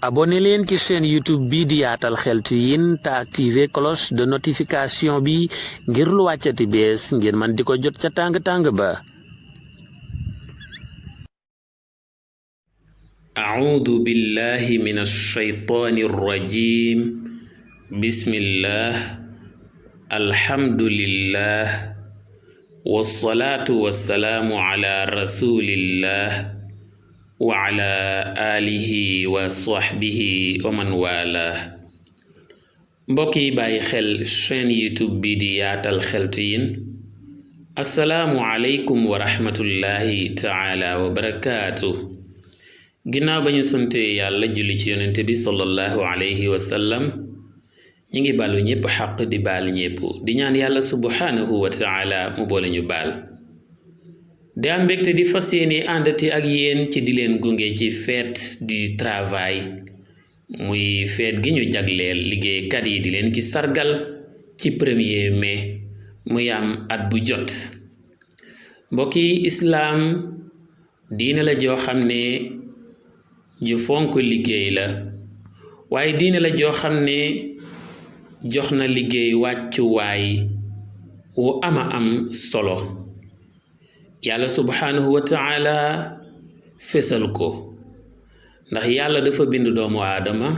abonné leen ci chaîne YouTube bi di Yaatal Xeltu Yin te activé cloche de notification bi ngir lu wàccati bees ngeen man di ko jot ca tàng-tàng ba. أعوذ بالله من الشيطان الرجيم بسم الله الحمد لله والصلاة والسلام على رسول الله وعلى آله وصحبه ومن والاه mbokk yi bàyyi xel chaîne YouTube bi di Yaatal Xeltu Yin assalaamu aleykum wa rahmatullahi taala wa barakaatu. ginnaaw ba ñu sante yàlla julli ci yonente bi sallallahu alayhi wa sallam ñi ngi baalu ñépp xaq di baal ñépp di ñaan yàlla subhanahu wa taala mu boole ñu baal di am mbégte di fas yéene àndati ak yéen ci di leen gunge ci fête du travail muy fête gi ñu jagleel liggéeykat yi di leen ki sargal ci 1er mai muy am at bu jot. mbokki islaam diina la joo xam ne ju fonk liggéey la waaye diine la joo xam ne jox na liggéey wàccuwaay wu ama am solo yàlla subhanahu wa taala fesal ko ndax yàlla dafa bind doomu aadama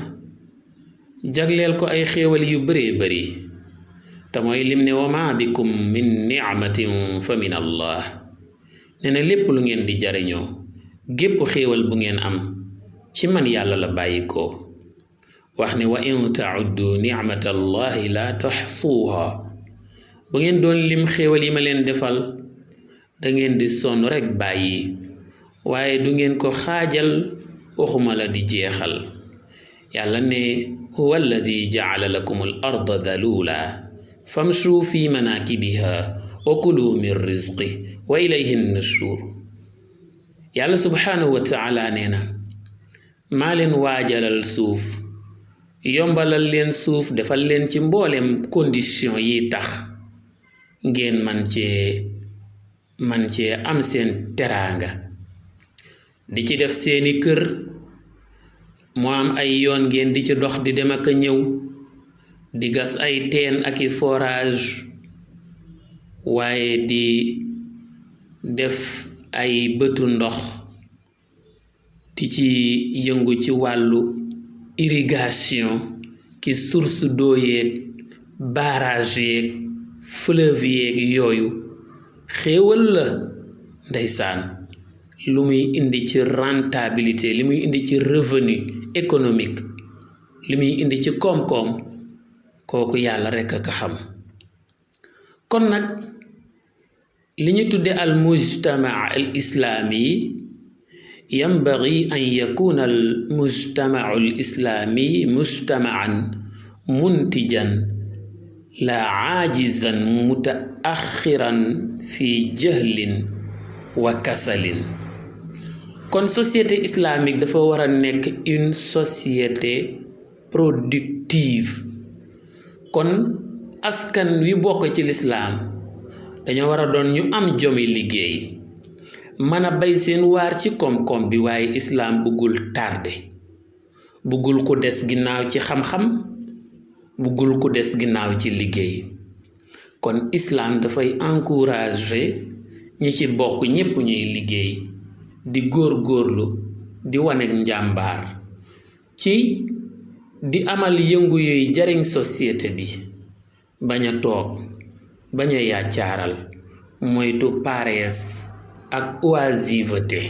jagleel ko ay xéewal yu bëree bëri te mooy lim ne wa ma bikum min nicmatin fa min allah ne na lépp lu ngeen di jariñoo gépp xéewal bu ngeen am ci man yàlla la bàyyi ko wax ne wa in tauddu nicmatallahi la tuxsuuha bu ngeen doon lim xéewal yi ma leen defal da ngeen di sonn rekk bàyyi waaye du ngeen ko xaajal waxuma la di jeexal yàlla ne huwa alladi jacala lakum al arda dalula famshuu fi manakibiha wa kulu min rizqi wa ilayhi nushur yàlla subhanahu wa taala nee na maa leen waajalal suuf yombalal leen suuf defal leen ci mboolem condition yi tax ngeen man cee am seen teraanga di ci def seeni kër mu am ay yoon ngeen di ci dox di dem ak a ñëw di gas ay teen ak i forage waaye di def ay bëtu ndox di ci yëngu ci wàllu irrigation ki source d'eau yeeg barrage yeeg fleuve yeeg yooyu xéewal la ndeysaan lu muy indi ci rentabilité li muy indi ci revenu économique li muy indi ci koom-koom kooku yàlla rekk a ko xam kon nag li ñu tudde al mujtama al islaami ينبغي أن يكون المجتمع الإسلامي مجتمعا منتجا لا عاجزا متأخرا في جهل وكسل kon société islamique dafa war a nekk une société productive kon askan wi bokk ci lislaam dañoo war a doon ñu am jomi liggéey mën a bay seen waar ci koom-koom bi waaye islaam bëggul tardé bëggul ko des ginnaaw ci xam-xam bëggul ko des ginnaaw ci liggéey kon islaam dafay encourager ñi ci bokk ñépp ñuy liggéey di góor-góorlu di wanek njàmbaar ci di amal yëngu yuy jariñ société bi bañ a toog bañ a yàccaaral moytu paresse ak oisiveté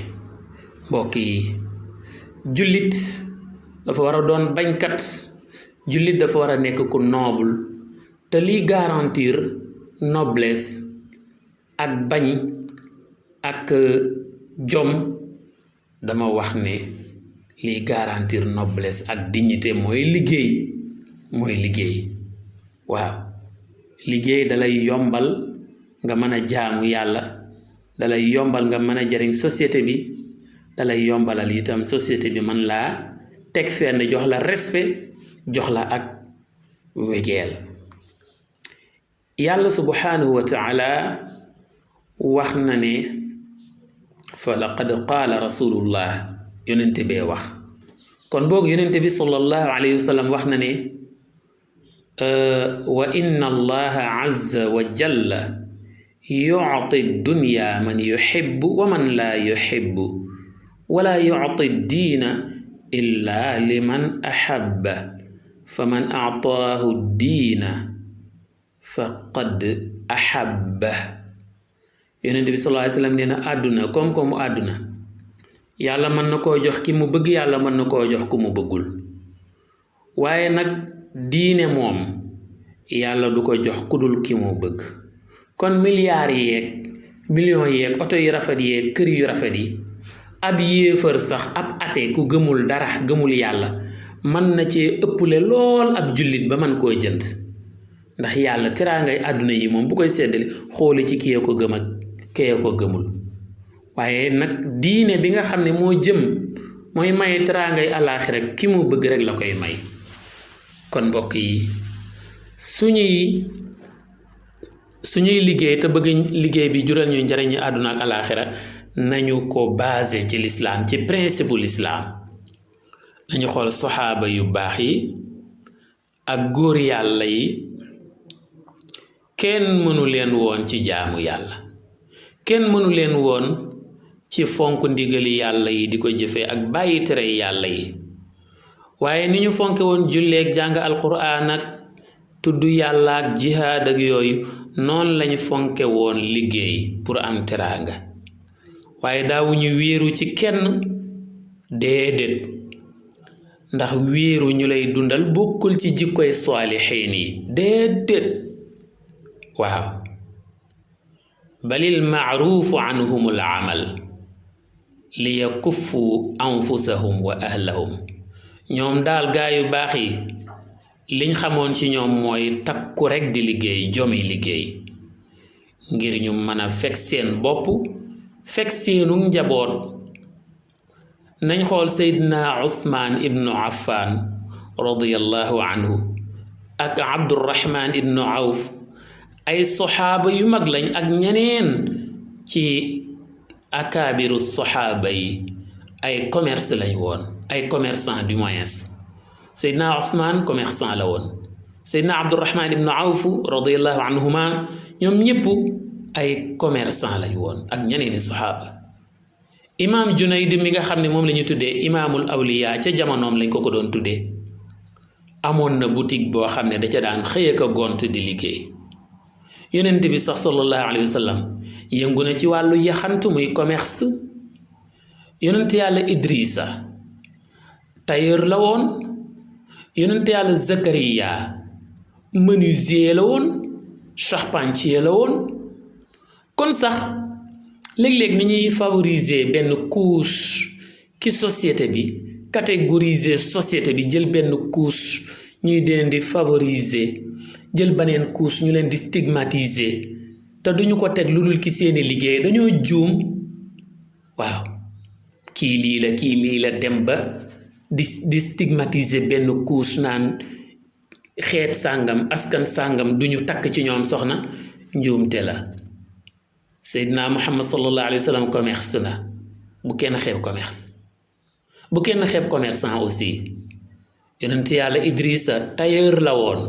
mbokk yi jullit dafa war a doon bañkat jullit dafa war a nekk ku noble te liy garantir noblesse ak bañ ak jom dama wax ne liy garantir noblesse ak dignité mooy liggéey waaw liggéey dalay yombal nga mën a jaamu yàlla dalay yombal nga mën a jariñ société bi dalay yombalal itam société bi mën laa teg fenn jox la respect jox la ak wegeel yàlla subhanahu wa taala wax na ne fa laqad qaala rasulullah yonente bee wax kon boog yonente bi sallallahu alayhi wa sallam wax na ne wa inna allaha azza wa jalla yu'ti dunya man yuhibbu wa man la yuhibbu wala yu'ti diina illa liman ahabba faman a'taahu diina faqad ahabba. yonent bi sallallahu alayhi wa sallam nee na àdduna koom-koomu àdduna yàlla mën na koo jox ki mu bëgg, yàlla mën na koo jox ku mu bëggul, waaye nag diine moom yàlla du ko jox ku dul ki mu bëgg. kon milliards yeeg millions yeeg oto yu rafet yeeg kër yu rafet yi ab yéefar sax ab ate ku gëmul dara, gëmul yàlla, mën na cee ëpple lool ab jullit ba man koo jënd, ndax yàlla teraangay àdduna yi moom bu koy seddale xooli ci kiyee ko gëm ak kiyee ko gëmul. waaye nag diine bi nga xam ne moo jëm mooy maye teraangay àllaaxira ki mu bëgg rek la koy may. kon mbokk yi suñuy liggéey te bëgg liggéey bi jural ñu njariñu àdduna ak àllaaxira nañu ko basé ci lislaam, ci principe bu lislaam. nañu xool saxaaba yu baax yi ak góor yàlla yi, kenn mënu leen woon ci jaamu yàlla, kenn mënu leen woon ci fonk ndigali yàlla yi di ko jëfee ak bàyyi tere yàlla yi. waaye ni ñu fonke woon julleeg jàng alquraan ak tudd yàlla ak jihaad ak yooyu, noonu lañu fonke woon liggéey pour am teraanga. waaye daawuñu wéeru ci kenn, déedéet, ndax wéeru ñu lay dundal bokkul ci jikkoy saalixiin yi, déedéet. waaw balil maaruufu anhumul amal li yakuffu anfusahum wa ahlahum. ñoom daal gaa yu baax yi liñ xamoon ci ñoom mooy takku rekk di liggéey, jomi liggéey, ngir ñu mën a fekk seen bopp, fekk seenu njaboot. nañ xool Seydina Uthman ibnu Affan radiyallahu anhu ak Abdurrahman ibnu Awf, ay soxaaba yu mag lañ ak ñeneen ci akaabiru soxaaba yi, ay commerce lañ woon, ay commerçant du moins. Seydina Uthman commerçant la woon, Seydina Abdurrahman ibnu Awf radiyallahu anhuma ñoom ñëpp ay commerçant lañ woon ak ñeneeni soxaaba. imaam Junayd mi nga xam ne moom la ñu tuddee imaamul awliya ca jamonoom lañ ko doon tuddee, amoon na boutique boo xam ne da ca daan xëy ak a gont di liggéey. yonent bi sax sallallahu alayhi wa sallam yëngu na ci wàllu yaxantu muy commerce. yonent yàlla Idrissa tailleur la woon, yonent yàlla Zakariya menuisier la woon, charpentier la woon. kon sax léeg-léeg ni ñuy favoriser benn couche ci société bi, catégoriser société bi, jël benn couche ñuy leen di favoriser, jël beneen couche ñu leen di stigmatiser, te duñu ko teg lu dul ki seeni liggéey, dañoo juum. waaw kii lii la dem ba di stigmatiser benn couche naan xeet sàngam, askan sàngam duñu takk ci ñoom soxna, njuumte la. Seydina Muhammad sallallahu alayhi wa sallam commerce na, bu kenn xeeb commerce, bu kenn xeeb commerçant aussi. yonent yàlla Idrissa tailleur la woon,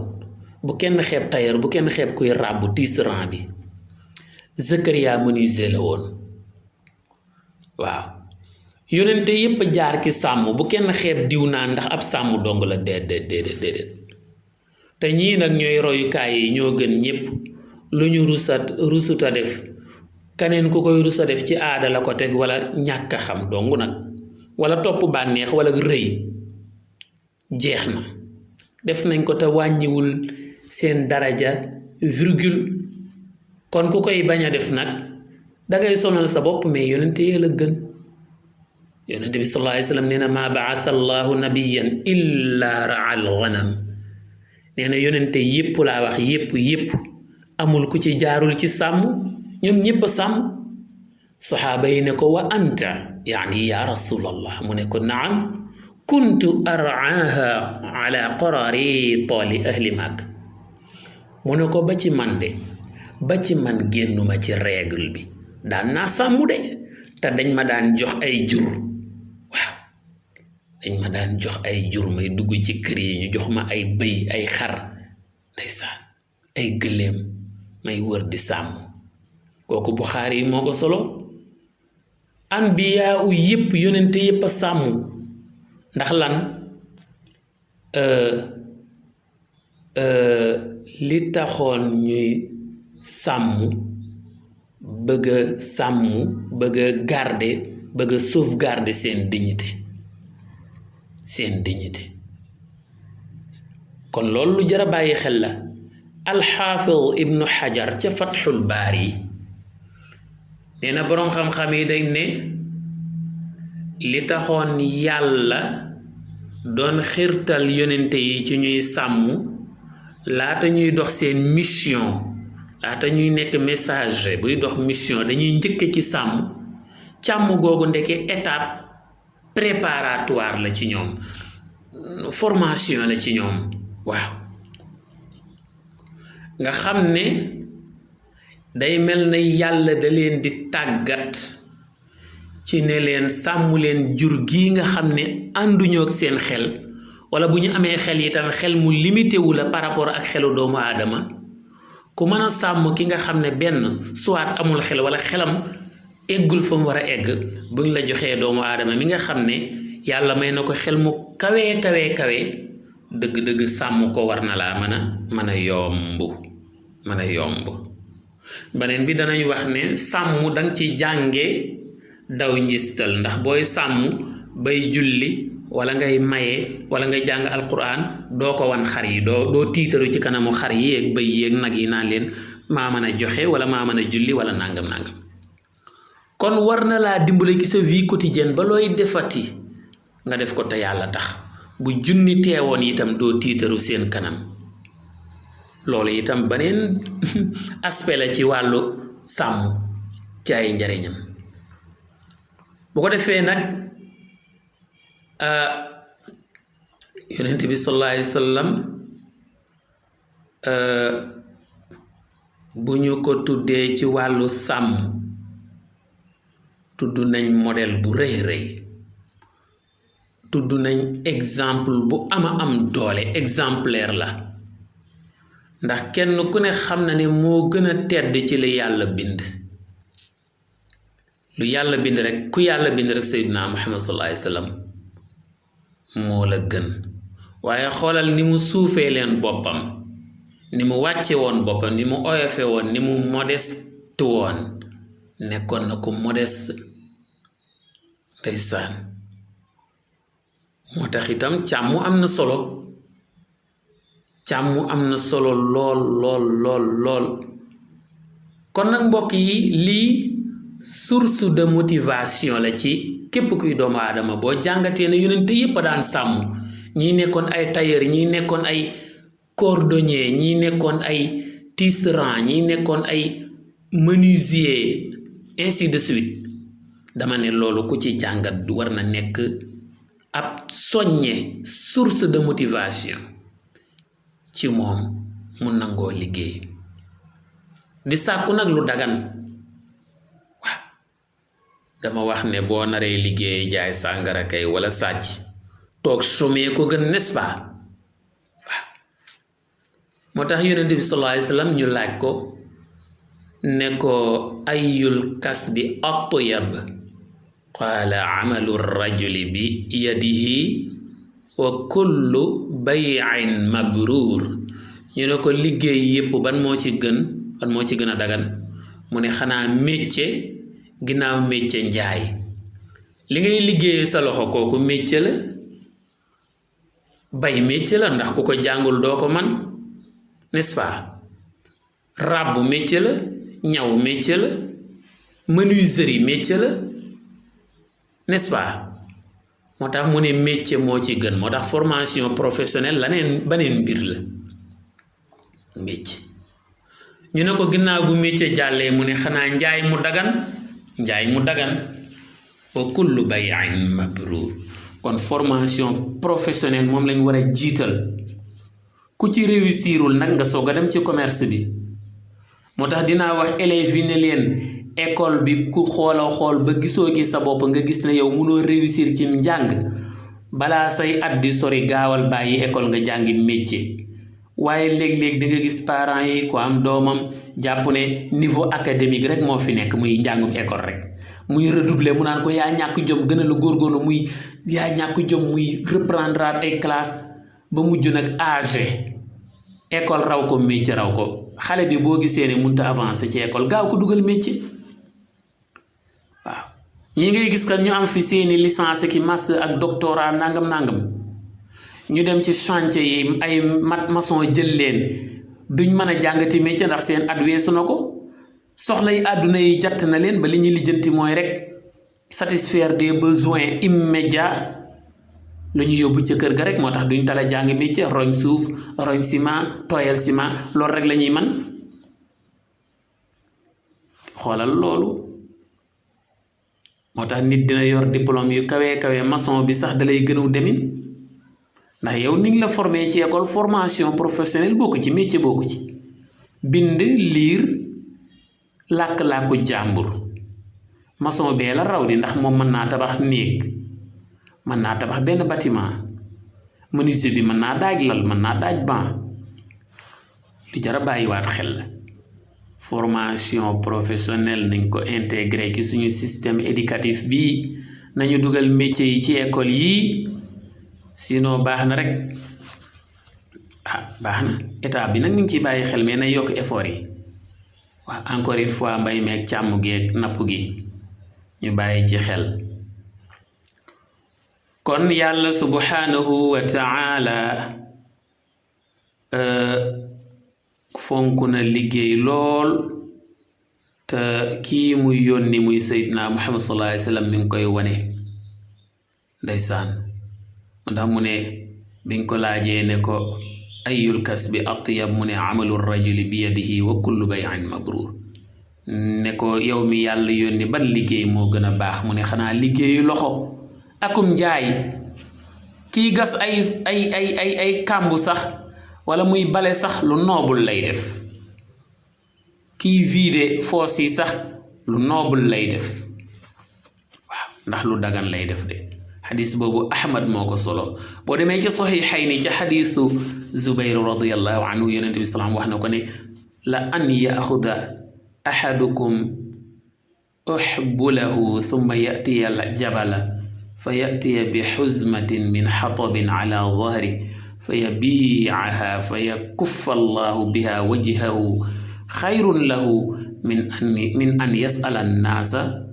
bu kenn xeeb tailleur, bu kenn xeeb kuy ràbb tisserand bi. Zakariya menuisier la woon. waaw yonente yépp jaar ci sàmm, bu kenn xeeb diw naa ndax ab sàmm dong la, déedéet. te ñii nag ñooy royukaay yi, ñoo gën ñépp. lu ñu rusuta def, kaneen ku koy rusa def ci aada la ko teg, wala ñàkk a xam dong nag, wala topp bànneex wala rëy. jeex na, def nañ ko te wàññiwul seen daraja virgule. kon ku koy bañ a def nag dangay sonal sa bopp, mais yonente yee la gën. yonente bi sallallahu alayhi wa sallam nee na maa baatha allahu nabiyan illa raa al ghanam. nee na yonente yépp laa wax, yépp amul ku ci jaarul ci sàmm, ñoom ñépp a sàmm. saxaaba yi ne ko wa anta yaani ya rasulallah, mu ne ko naam kuntu araaha ala qararita li ahli Makka. mu ne ko ba ci man génnuma ci règle bi, daan naa sàmm de, te dañ ma daan jox ay jur. waaw dañ ma daan jox ay jur may dugg ci kër yi ñu jox ma ay bëy ay xar ndeysaan ay gëléem may wër di sàmm kooku Buxaari yi moo ko solo anbiyaa u yépp yonente yépp a sàmm ndax lan li taxoon ñuy sàmm bëgg a sàmm bëgg a garder bëgg a sauvegarder seen dignité kon loolu lu jar a bàyyi xel la alxaafid ibnu xajar ca fatxul baari nee na boroom xam-xam yi dañ ne li taxoon yàlla doon xirtal yonente yi ci ñuy sàmm laata ñuy dox seen mission laata ñuy nekk messager buy dox mission dañuy njëkke ci càmm googu ndeke étape préparatoire la ci ñoom formation la ci ñoom waaw nga xam ne day mel na yàlla da leen di tàggat ci ne leen sàmm leen jur gi nga xam ne ànduñoo ak seen xel wala bu ñu amee xel itam xel mu limité wu la par rapport ak xelu doomu aadama ku mën a sàmm ki nga xam ne benn soit amul xel wala xelam eggul fa mu war a egg buñ la joxee doomu aadama mi nga xam ne yàlla may na ko xel mu kawe dëgg-dëgg sàmm ko war na laa mën a yomb beneen bi danañ wax ne sàmm danga ci jànge daw njistal ndax booy sàmm bay julli wala ngay maye wala ngay jàng alquran doo ko wan xar yi doo tiitaru ci kanamu xar yi ak bëy yi ak nag yi naan leen maa mën a joxe wala maa mën a julli wala nangam kon war na laa dimbale ci sa vie quotidienne ba looy defati nga def ko te yàlla tax bu junni teewoon itam doo tiitaru seen kanam loolu itam beneen aspect la ci wàllu sàmm ci ay njariñam bu ko defee nag yonent bi sallallahu alayhi wa sallam bu ñu ko tuddee ci wàllu sàmm tudd nañ modèle bu rëy tudd nañ exemple bu am doole exemplaire la ndax kenn ku ne xam na ne moo gën a tedd ci li yàlla bind lu yàlla bind rek ku yàlla bind rek Seydina Muhammad sallallahu alayhi wa sallam moo la gën waaye xoolal ni mu suufee leen boppam ni mu wàcce woon boppam ni mu oyofe woon ni mu modeste woon nekkoon na ko modeste ndeysaan moo tax itam càmm am na solo lool kon nag mbokk yi lii source de motivation la ci képp kuy doomu aadama boo jàngatee ne yonente yépp a daan sàmm ñii nekkoon ay tailleur ñii nekkoon ay cordonnier ñii nekkoon ay tisserand ñii nekkoon ay menuisier ainsi de suite dama ne loolu ku ci jàngat war na nekk ab soññe source de motivation ci moom mu nangoo liggéey di sàkku nag lu dagan waaw dama wax ne boo naree liggéey jaay sàngara kay wala sàcc toog chômer ko gën n'est-ce pas waaw moo tax yonent bi sallallahu alayhi wa sallam ñu laaj ko ne ko ayul kasbi atyab qaala amalu rajuli bi yadihi wa kullu bayin mabruur ñu ne ko liggéey yépp ban moo ci gën a dagan mu ne xanaa métier ginnaaw métier njaay li ngay liggéeyee sa loxo kooku métier la bay métier la ndax ku ko jàngul doo ko man n'est-ce pas ràbb métier la ñaw métier la menuiserie métier la n'est-ce pas moo tax mu ne métier moo ci gën moo tax formation professionnelle baneen mbir la métier ñu ne ko ginnaaw bu métier jàllee mu ne xanaa njaay mu dagan wa kullu bayin mabruur kon formation professionnelle moom lañ war a jiital ku ci réussirul nag nga soog a dem ci commerce bi moo tax dinaa wax élèves yi ne leen école bi ku xool ba gisoo gi sa bopp nga gis ne yow mënoo réussir ci njàng balaa say at di sori gaawal bàyyi école nga jàngi métier. waaye léeg-léeg di nga gis parents yi ko am doomam jàpp ne niveau académique rek moo fi nekk muy njàngum école rek muy redoubler mu naan ko yaa ñàkk jom gën a la góorgóorlu muy yaa ñàkk jom muy reprendre ay classe ba mujj nag âgé école raw ko métier raw ko xale bi boo gisee ne mënut a avancer ci école gaaw ko dugal métier waaw ñi ngay gis kat ñu am fi seeni licence ki master ak doctorat nangam ñu dem ci chantier yi ay maçon jël leen duñ mën a jàngati métier ndax seen at weesu na ko soxla yi àdduna yi jatt na leen ba li ñuy lijjanti mooy rek satisfaire des besoins immédiats lu ñu yóbbu ca kër ga rek moo tax duñ tala jàng métier roñ suuf roñ ciment tooyal ciment loolu rek la ñuy man xoolal loolu moo tax nit dina yor diplôme yu kawe maçon bi sax dalay gënu demin ndax yow ni nga la formé ci école formation professionnelle bokk ci métier bokk ci bind liir làkk-làkku jàmbur maçon bee la raw di ndax moom mën naa tabax néeg mën naa tabax benn bâtiment menuisier bi mën naa daaj lal mën naa daaj banc lu jar a bàyyiwaat xel la formation professionnelle nañ ko intégré ci suñu système éducatif bi nañu dugal métier yi ci école yii sinon baax na rek baax na état bi nag ñu ngi ciy bàyyi xel mais na yokk effort yi waaw encore une fois mbay meeg càmm geeg napp gi ñu bàyyi ci xel kon yàlla subhanahu wa ta'ala fonk na liggéey lool te kii muy yónni muy Seydina Muhammad sallallahu alayhi wa sallam mi ngi koy wane ndeysaan ndax mu ne biñ ko laajee ne ko ayul kasbi atyab mu ne amalu rajuli bi yadihi wa kullu bay'in mabrur ne ko yow mi yàlla yónni ban liggéey moo gën a baax mu ne xanaa liggéeyu loxo akum njaay kii gas ay kàmbu sax wala muy bale sax lu noobul lay def kii vider foos yi sax lu noobul lay def waaw ndax lu dagan lay def de xadis boobu Ahmad moo ko solo boo demee ca saxiixayni ca xadisu Zubayr radiyallahu anhu yonent bi salaam wax na ko ne la an yaxuda ahadukum uxbulahu thumma yatiya al jabala fa yatiya bi xuzmatin min xatabin ala dahri fa yabiicaha fa yakuffa allahu biha wajhahu xayrun lahu min an yas'ala annaasa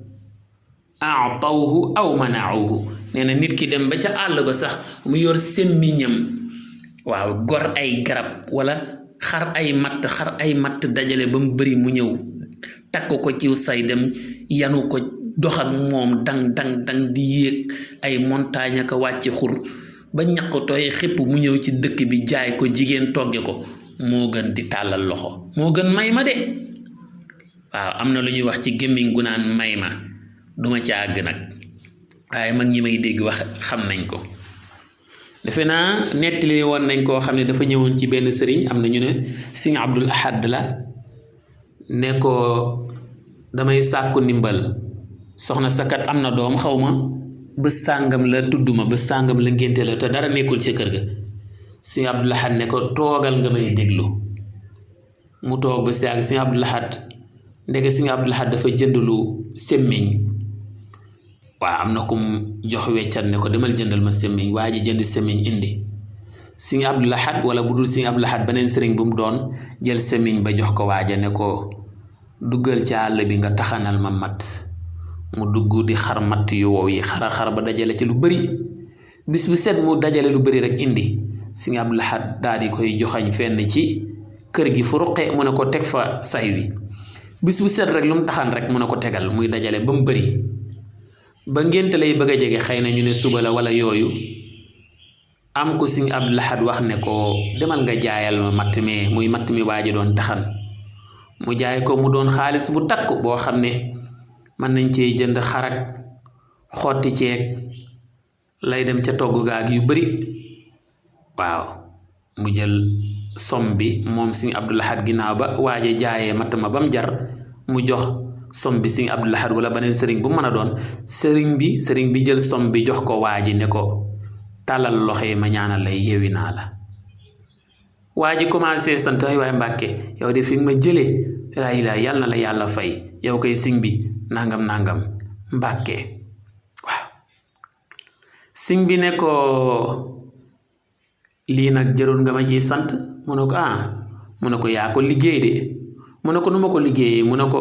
aatawhu aw manauhu nee na nit ki dem ba ca àll ba sax mu yor semmiñam waaw gor ay garab wala xar ay matt dajale ba mu bëri mu ñëw takk ko ciw say dem yanu ko dox ak moom dang di yéeg ay montagne ak wàcc xur ba ñaq tooy xépp mu ñëw ci dëkk bi jaay ko jigéen togge ko moo gën di tàllal loxo moo gën may ma de waaw am na lu ñuy wax ci gémmiñ gu naan may ma duma ci àgg nag waaye mag ñi may dégg wax xam nañ ko defe naa nettali woon nañ koo xam ne dafa ñëwoon ci benn sëriñ am na ñu ne Sëriñ Abdul Ahad la ne ko damay sàkku ndimbal soxna sakat am na doom xaw ma bés sàngam la tudduma bés sàngam la ngénte la te dara nekkul ci kër ga Sëriñ Abdul Ahad ne ko toogal nga may déglu mu toog ba si àgg Sëriñ Abdul Ahad ndeke Sëriñ Abdul Ahad dafa jënd lu semmiñ waaw am na ku jox weccat ne ko demal jëndal ma semmiñ waa ji jënd semmiñ indi Sëriñ Abdul Ahad wala bu dul Sëriñ Abdul Ahad beneen sëriñ bu mu doon jël semmiñ ba jox ko waaja ne ko duggal ci àll bi nga taxanal ma matt mu dugg di xar matt yu wow yi xara ba dajale ci lu bëri bis bu set mu dajale lu bëri rek indi Sëriñ Abdul Ahad daal di koy joxañ fenn ci kër gi fu ruqee mu ne ko teg fa say wi bis bu set rek lu mu taxan rek mu ne ko tegal muy dajale ba mu bëri ba ngénte lay bëgg a jege xëy na ñu ne suba la wala yooyu am ko Sëriñ Abdul Ahad wax ne ko demal nga jaayal ma matt mi muy matt mi waa ji doon taxan mu jaay ko mu doon xaalis bu takk boo xam ne mën nañ cee jënd xarak xotti ceeg lay dem ca togg gaag yu bari waaw mu jël som bi moom Sëriñ Abdul Ahad ginnaaw ba waaje jaayee matt ma ba mu jar mu jox som bi Sëriñ Abdul Ahad wala beneen sëriñ bu mën a doon sëriñ bi jël som bi jox ko waaji ne ko tàllal loxo yi ma ñaanal la yeewi naa la. waa ji commencé sant ay waay Mbàkke yow de fi nga ma jëlee laa ilaa yàlla na la yàlla fay yow koy sing bi nangam Mbàkke waaw. sing bi ne ko lii nag jëroon nga ma ciy sant mu ne ko mu ne ko yaa ko liggéey de mu ne ko nu ma ko liggéeyee mu ne ko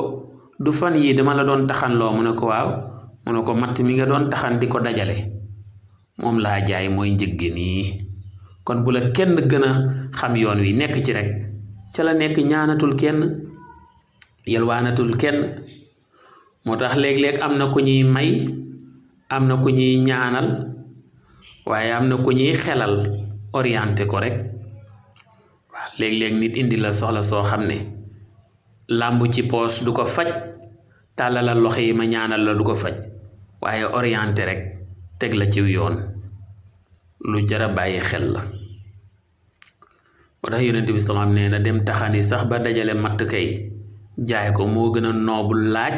du fan yii dama la doon taxanloo mu ne ko waaw mu ne ko matt mi nga doon taxan di ko dajale moom laa jaay mooy njëg gi nii kon bu la kenn gën a xam yoon wi nekk ci rek ca la nekk ñaanatul kenn yelwaanatul kenn. moo tax léeg-léeg am na ku ñuy may am na ku ñuy ñaanal waaye am na ku ñuy xelal orienté ko rek waaw léeg-léeg nit indi la soxla soo xam ne làmb ci poos du ko faj tàllalal loxo yi ma ñaanal la du ko faj waaye orienté rek teg la ci yoon lu jara bàyyi xel la. moo tax yonent bi salaam nee na dem taxani sax ba dajale matt kay jaay ko moo gën a noobul laaj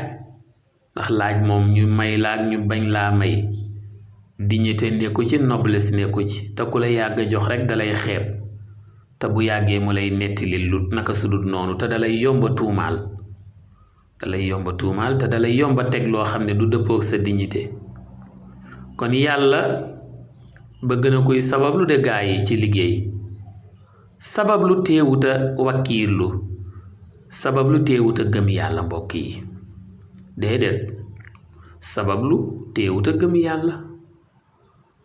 ndax laaj moom ñu may laaj ñu bañ laa may dignité nekku ci noblesse nekku ci te ku la yàgg jox rek dalay xeeb te bu yàggee mu lay nettali lu naka sudut noonu te dalay yomba tuumaal te dalay yomba teg loo xam ne du dëppook sa dignité. kon yàlla bëgg na kuy sabablu de gaa yi ci liggéey sabablu teewuta wakkiirlu sabablu teewuta gëm yàlla mbokk yi déedéet sabablu teewuta gëm yàlla.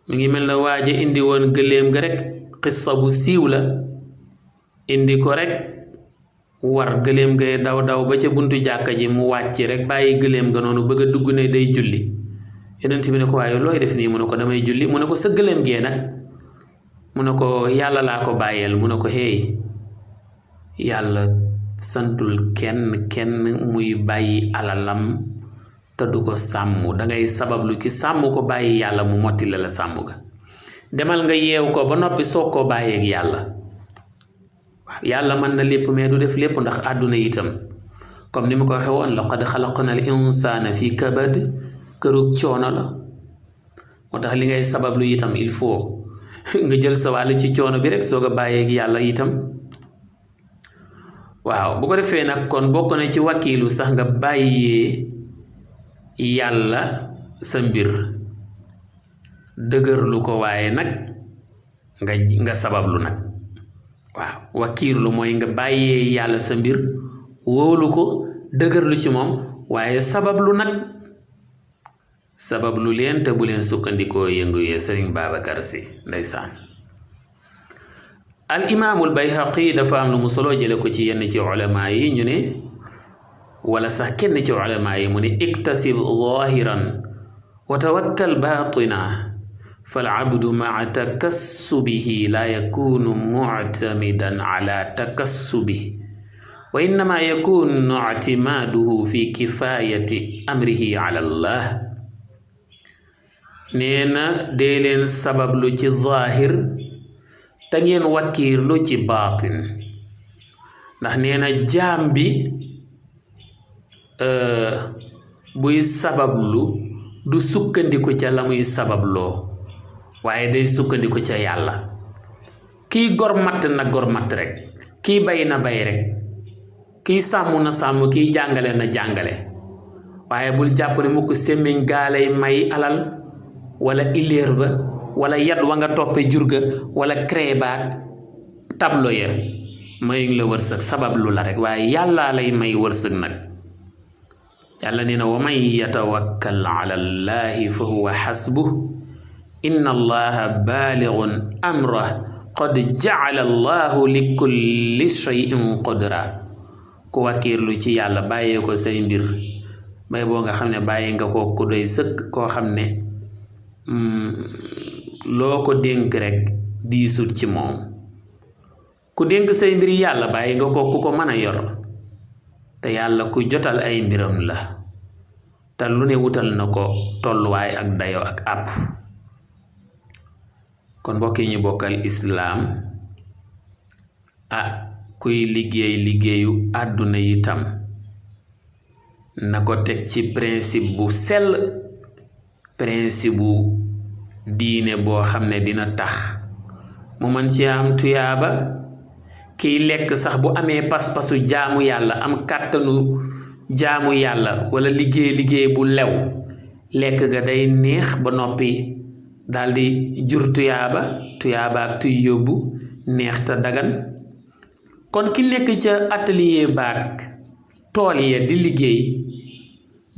mu ngi mel na waaja indi woon gëléem ga rek xissa bu siiw la indi ko rek war gëléem ga daw ba ca buntu jàkka ji mu wàcc rek bàyyi gëléem ga noonu bëgg a dugg ne day julli yonent bi ne ko waaye looy def nii mu ne ko damay julli mu ne ko sa gëléem gee nag mu ne ko yàlla laa ko bàyyeel mu ne ko hey yàlla santul kenn muy bàyyi alalam te du ko sàmm dangay sabablu ki sàmm ko bàyyi yàlla mu motti la sàmm ga demal nga yeew ko ba noppi soog koo bàyyeeg yàlla. waaw yàlla mën na lépp mais du def lépp ndax àdduna itam comme ni ma ko waxee woon laqad xalaqnal insaana fi kabad kërug coono la moo tax li ngay sabablu itam il faut nga jël sa wàll ci coono bi rek soog a bàyyeeg yàlla itam. waaw bu ko defee nag kon bokk na ci wakiilu sax nga bàyyee yàlla sa mbir dëgërlu ko waaye nag nga sabablu nag. waaw wakiirlu mooy nga bàyyee yàlla sa mbir wóolu ko dëgërlu ci moom waaye sabablu nag sabablu leen te bu leen sukkandikoo yëngu yee Sëriñ Babacar Si ndeysaan. al imaamul Bayhaqi dafa am lu mu solo jële ko ci yenn ci ulama yi ñu ne wala sax kenn ci ulama yi mu ne iktasib zahiran wa tawakkal batina fal abdu maa takassubihi laa yakunu muctamidan ala takassubihi wa innama yakunu ictimaaduhu fi kifayati amrihi ala allah. nee na dee leen sabablu ci zahir te ngeen wakkiirlu ci baatin ndax nee na jaam bi buy sabablu du sukkandiku ca la muy sababloo waaye day sukkandiku ca yàlla. kii gor matt na gor matt rek kii bay na bay rek kii sàmm na sàmm kii jàngale na jàngale waaye bul jàpp ne mukk semmiñ gaalay may alal wala ileer ba wala yat wa nga toppe jur ga wala crée baak tableau ya mayuñ la wërsëg sabablu la rek waaye yàlla lay may wërsëg nag. yàlla nee na wa man yatawakkal ala allahi fa huwa xasbuh inna allaha baaligun amrah qad jacala allahu li kulli shay'in qadra. ku wàkkiirlu ci yàlla bàyyee ko say mbir bay boo nga xam ne bàyyee nga ko ku doy sëkk koo xam ne loo ko dénk rek diisul ci moom. ku dénk say mbir yàlla bàyyi nga ko ku ko mën a yor te yàlla ku jotal ay mbiram la te lu ne wutal na ko tolluwaay ak dayo ak àpp. kon mbokk yi ñu bokkal islaam kuy liggéeyu àdduna itam na ko teg ci principe bu sell principe bu diine boo xam ne dina tax mu mën ci am tuyaaba. kiy lekk sax bu amee pas-pasu jaamu yàlla am kàttanu jaamu yàlla wala liggéey bu lew lekk ga day neex ba noppi daldi jur tuyaaba ak tuy yóbbu neex te dagan. kon ki nekk ca atelier baag tool ya di liggéey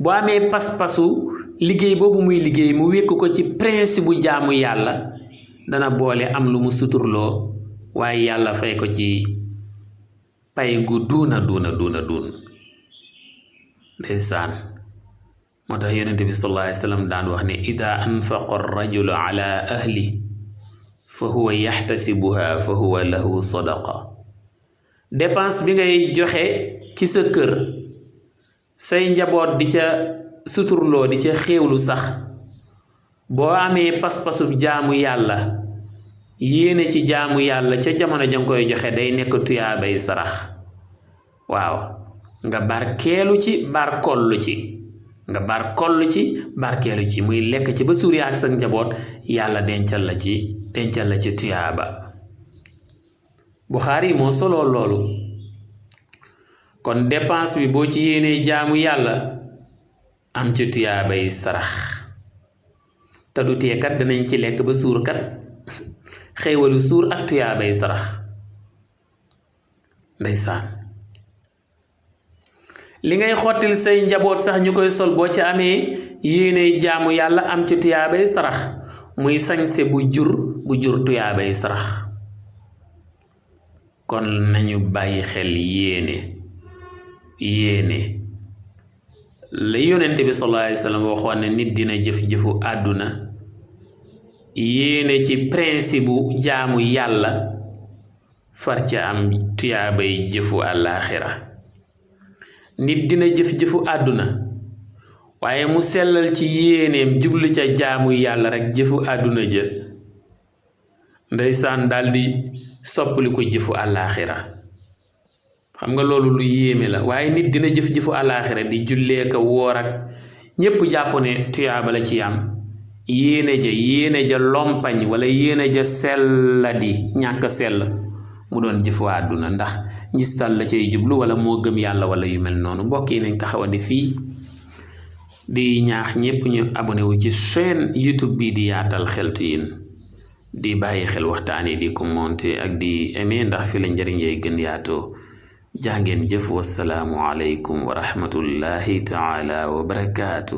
bu amee pas-pasu liggéey boobu muy liggéey mu wékk ko ci principe bu jaamu yàlla dana boole am lu mu suturloo waaye yàlla fay ko ci pay gu duuna ndeysaan. moo tax yonent bi sallallahu alayhi wa sallam daan wax ne ida anfaqa ar-rajulu ala ahli fa huwa yaxtasibuha fa huwa lahu sadaqa. dépense bi ngay joxe ci sa kër say njaboot di ca suturloo di ca xéewlu sax boo amee pas-pasub jaamu yàlla yéene ci jaamu yàlla ca jamono ja nga koy joxe day nekk tuyaabay sarax. waaw nga barkeelu ci barkollu ci muy lekk ci ba suuri ak sa njaboot yàlla dencal la ci tuyaaba. Buxaari moo solo loolu. kon dépense bi boo ci yéenee jaamu yàlla am ci tuyaabay sarax te du tee kat danañ ci lekk ba suur kat xéewalu suur ak tuyaabay sarax ndeysaan. li ngay xottil say njaboot sax ñu koy sol boo ci amee yéene jaamu yàlla am ci tuyaabay sarax muy sañse bu jur tuyaabay sarax. kon nañu bàyyi xel yéene la yonent bi sallallahu alayhi wa sallam waxoon ne nit dina jëf-jëfu àdduna yéene ci principe bu jaamu yàlla far ca am tuyaabay jëfu àllaaxira. nit dina jëf-jëfu àdduna waaye mu sellal ci yéeneem jublu ca jaamu yàlla rek jëfu àdduna ja ndeysaan daldi soppali ko jëfu àllaaxira. xam nga loolu lu yéeme la. waaye nit dina jëf-jëfu àllaaxira di jullee ka woor ak ñépp jàpp ne tuyaaba la ci am yéene ja lompañ wala yéene ja selladi ñàkk sell mu doon jëfu àdduna ndax ngistal la cay jublu wala moo gëm yàlla wala yu mel noonu. mbokk yi nañ taxawandi fii di ñaax ñépp ñu abonné wu ci chaîne YouTube bi di Yaatal Xeltu Yin di bàyyi xel waxtaan yi di commenter ak di aimer ndax fi la njëriñ yay gën yaatoo. jaa ngeen jëf wassalaamu aleykum wa rahmatullahi taala wa barakaatu.